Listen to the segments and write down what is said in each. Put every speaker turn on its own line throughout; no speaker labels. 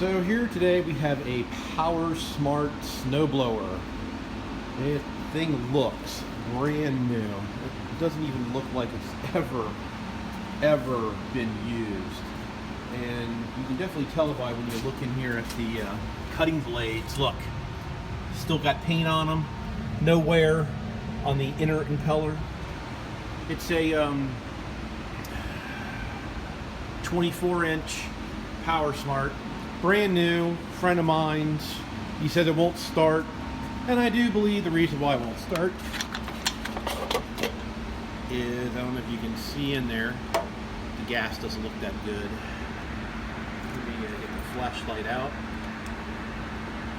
So here today we have a Powersmart snowblower. This thing looks brand new. It doesn't even look like it's ever been used. And you can definitely tell by when you look in here at the cutting blades. Look, still got paint on them. No wear on the inner impeller. It's a 24-inch Powersmart. Brand new, friend of mine's. He said it won't start, and I do believe the reason why it won't start is, I don't know if you can see in there, the gas doesn't look that good. Let me get the flashlight out.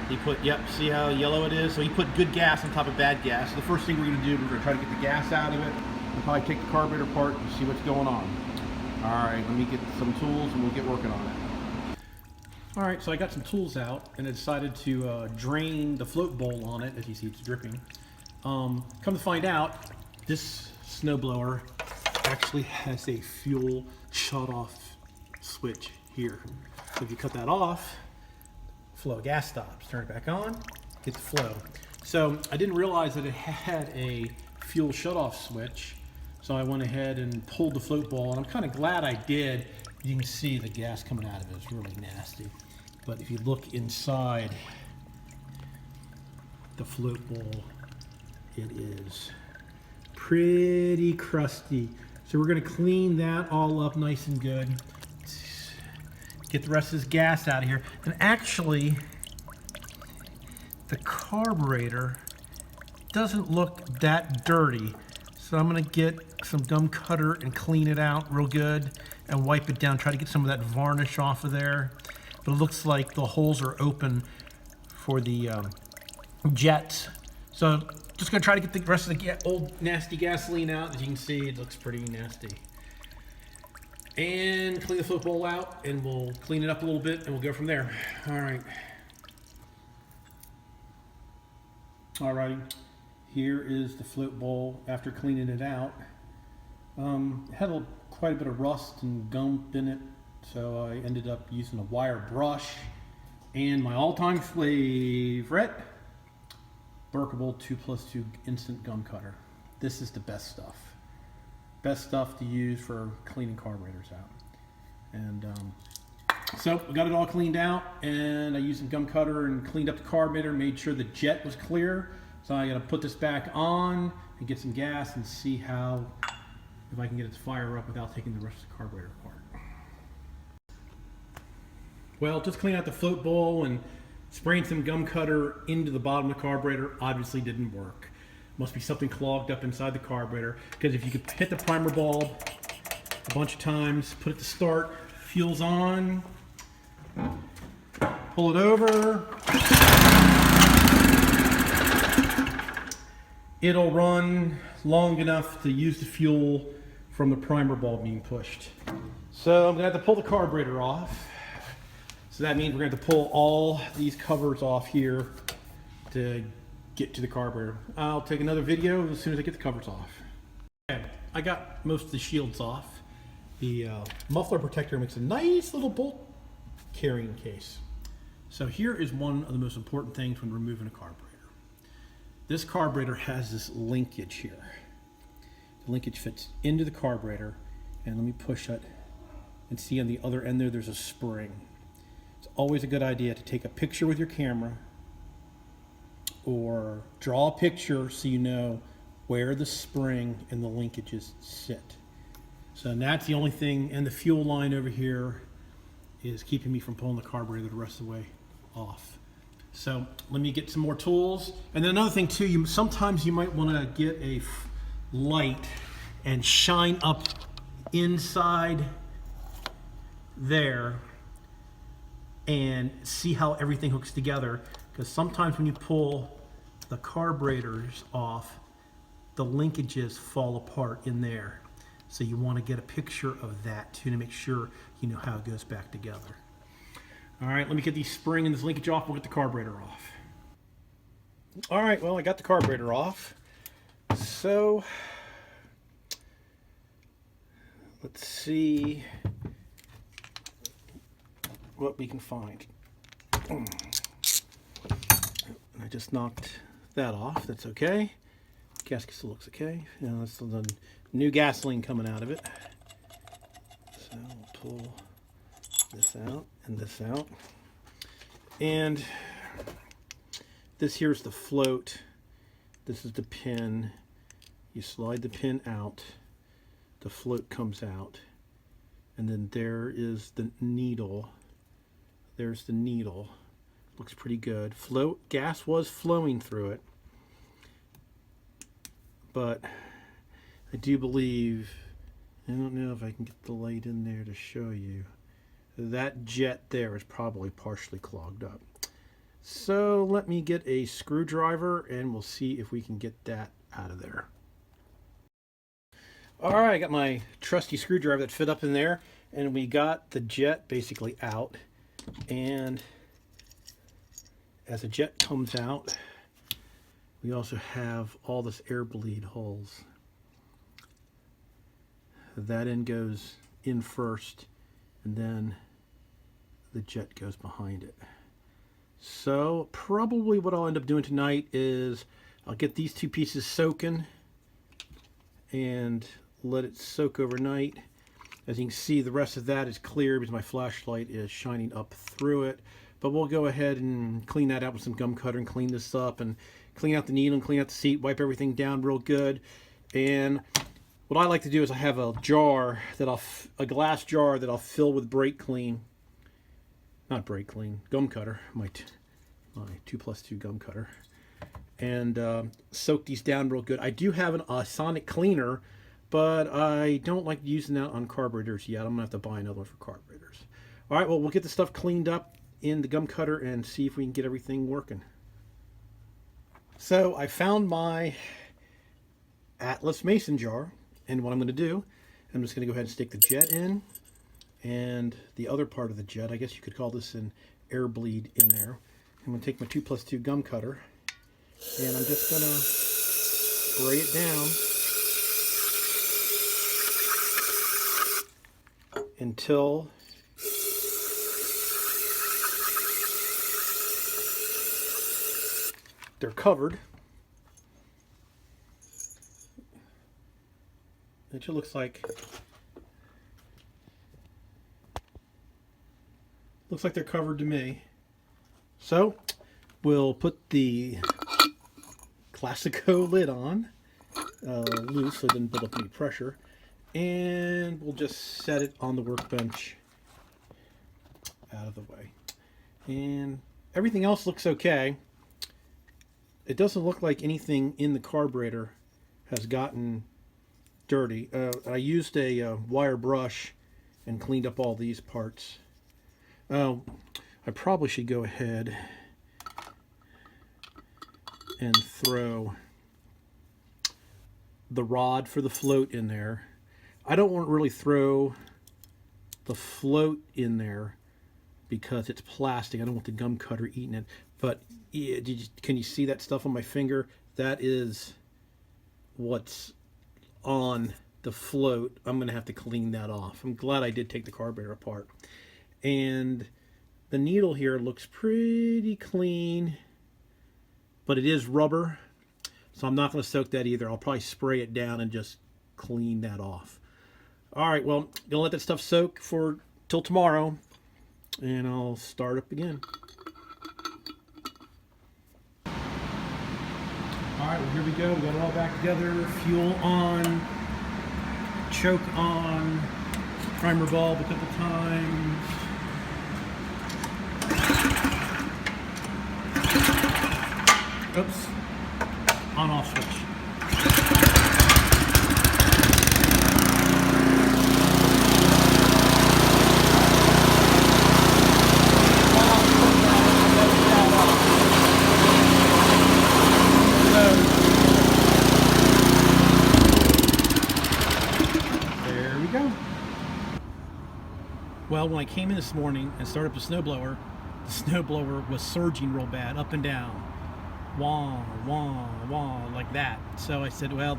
He put, yep, see how yellow it is? So he put good gas on top of bad gas. So the first thing we're going to do, we're going to try to get the gas out of it, and probably take the carburetor apart and see what's going on. Alright, let me get some tools and we'll get working on it. Alright, so I got some tools out and I decided to drain the float bowl on it. As you see, it's dripping. Come to find out, this snowblower actually has a fuel shut-off switch here. So if you cut that off, flow of gas stops. Turn it back on, get the flow. So I didn't realize that it had a fuel shut-off switch. So I went ahead and pulled the float bowl, and I'm kind of glad I did. You can see the gas coming out of it. It's really nasty. But if you look inside the float bowl, it is pretty crusty. So we're going to clean that all up nice and good. Get the rest of this gas out of here. And actually, the carburetor doesn't look that dirty. So I'm going to get some gum cutter and clean it out real good and wipe it down, try to get some of that varnish off of there. But it looks like the holes are open for the jets. So just going to try to get the rest of the old nasty gasoline out. As you can see, it looks pretty nasty. And clean the float bowl out, and we'll clean it up a little bit, and we'll go from there. All right. All right. Here is the float bowl after cleaning it out. It had quite a bit of rust and gump in it, so I ended up using a wire brush and my all-time favorite, Berkable 2+2 instant gum cutter. This is the best stuff. Best stuff to use for cleaning carburetors out. And so we got it all cleaned out, and I used a gum cutter and cleaned up the carburetor, made sure the jet was clear. So I got to put this back on and get some gas and see if I can get it to fire up without taking the rest of the carburetor apart. Well, just cleaning out the float bowl and spraying some gum cutter into the bottom of the carburetor obviously didn't work. Must be something clogged up inside the carburetor, because if you could hit the primer bulb a bunch of times, put it to start, fuel's on, pull it over, it'll run long enough to use the fuel from the primer bulb being pushed. So I'm gonna have to pull the carburetor off. So that means we're gonna have to pull all these covers off here to get to the carburetor. I'll take another video as soon as I get the covers off. Okay, I got most of the shields off. The muffler protector makes a nice little bolt carrying case. So here is one of the most important things when removing a carburetor. This carburetor has this linkage here. The linkage fits into the carburetor, and let me push it and see on the other end there's a spring. It's always a good idea to take a picture with your camera or draw a picture so you know where the spring and the linkages sit. So that's the only thing, and the fuel line over here is keeping me from pulling the carburetor the rest of the way off. So let me get some more tools. And then another thing too, sometimes you might want to get a light and shine up inside there and see how everything hooks together. Because sometimes when you pull the carburetors off, the linkages fall apart in there. So you want to get a picture of that too to make sure you know how it goes back together. All right, let me get the spring and this linkage off. We'll get the carburetor off. All right, well, I got the carburetor off. So let's see what we can find. I just knocked that off. That's okay. Gasket still looks okay. That's the new gasoline coming out of it. So we'll pull this out and this out. And this here's the float. This is the pin. You slide the pin out. The float comes out. And then there is the needle. There's the needle. Looks pretty good. Gas was flowing through it. But I do believe, I don't know if I can get the light in there to show you. That jet there is probably partially clogged up. So let me get a screwdriver and we'll see if we can get that out of there. All right, I got my trusty screwdriver that fit up in there, and we got the jet basically out. And as the jet comes out, we also have all this air bleed holes. That end goes in first, and then the jet goes behind it. So probably what I'll end up doing tonight is I'll get these two pieces soaking and let it soak overnight. As you can see, the rest of that is clear because my flashlight is shining up through it. But we'll go ahead and clean that out with some gum cutter and clean this up and clean out the needle and clean out the seat, wipe everything down real good. And what I like to do is I have a jar that a glass jar that I'll fill with brake clean. Not brake clean, gum cutter, my 2+2 gum cutter. And soak these down real good. I do have a sonic cleaner, but I don't like using that on carburetors yet. I'm gonna have to buy another one for carburetors. All right, well, we'll get the stuff cleaned up in the gum cutter and see if we can get everything working. So I found my Atlas mason jar, and what I'm going to do, I'm just going to go ahead and stick the jet in, and the other part of the jet, I guess you could call this an air bleed, in there. I'm going to take my 2+2 gum cutter, and I'm just going to spray it down until they're covered. It just looks like they're covered to me. So we'll put the Classico lid on loose so it doesn't build up any pressure, and we'll just set it on the workbench out of the way. And everything else looks okay. It doesn't look like anything in the carburetor has gotten dirty. I used a wire brush and cleaned up all these parts. I probably should go ahead and throw the rod for the float in there. I don't want to really throw the float in there because it's plastic. I don't want the gum cutter eating it. But yeah, can you see that stuff on my finger? That is what's on the float. I'm going to have to clean that off. I'm glad I did take the carburetor apart. And the needle here looks pretty clean, but it is rubber, so I'm not going to soak that either. I'll probably spray it down and just clean that off. All right, well, gonna let that stuff soak for till tomorrow, and I'll start up again. All right, well, here we go. We got it all back together. Fuel on, choke on, primer bulb a couple times. Oops, on-off switch. There we go. Well, when I came in this morning and started up the snowblower was surging real bad, up and down. Wah, wah, wah, like that. So I said, well,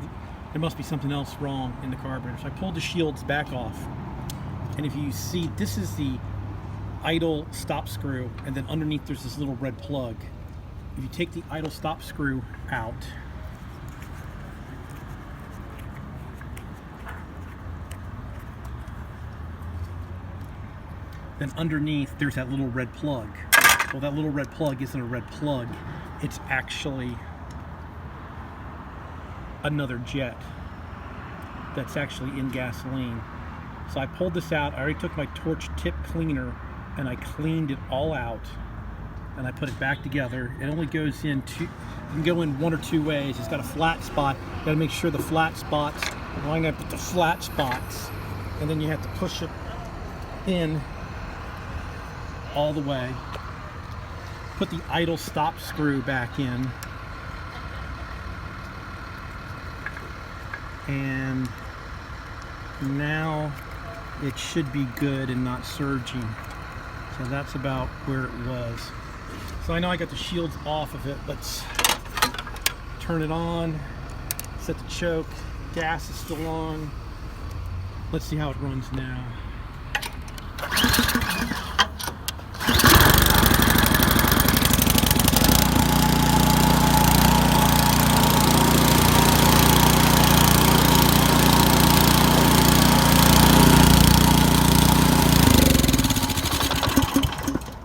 there must be something else wrong in the carburetor. So I pulled the shields back off. And if you see, this is the
idle stop screw, and then underneath there's this little red plug. If you take the idle stop screw out, then underneath there's that little red plug. Well, that little red plug isn't a red plug, it's actually another jet that's actually in gasoline. So I pulled this out. I already took my torch tip cleaner and I cleaned it all out, and I put it back together. It only goes in you can go in one or two ways. It's got a flat spot. You gotta make sure the flat spots, well, I'm gonna put the flat spots, and then you have to push it in all the way. Put the idle stop screw back in, and now it should be good and not surging. So that's about where it was. So I know I got the shields off of it. Let's turn it on, set the choke, gas is still on. Let's see how it runs now.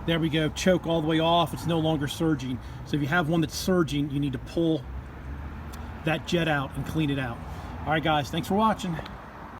There we go, choke all the way off. It's no longer surging. So if you have one that's surging, you need to pull that jet out and clean it out. All right, guys, thanks for watching.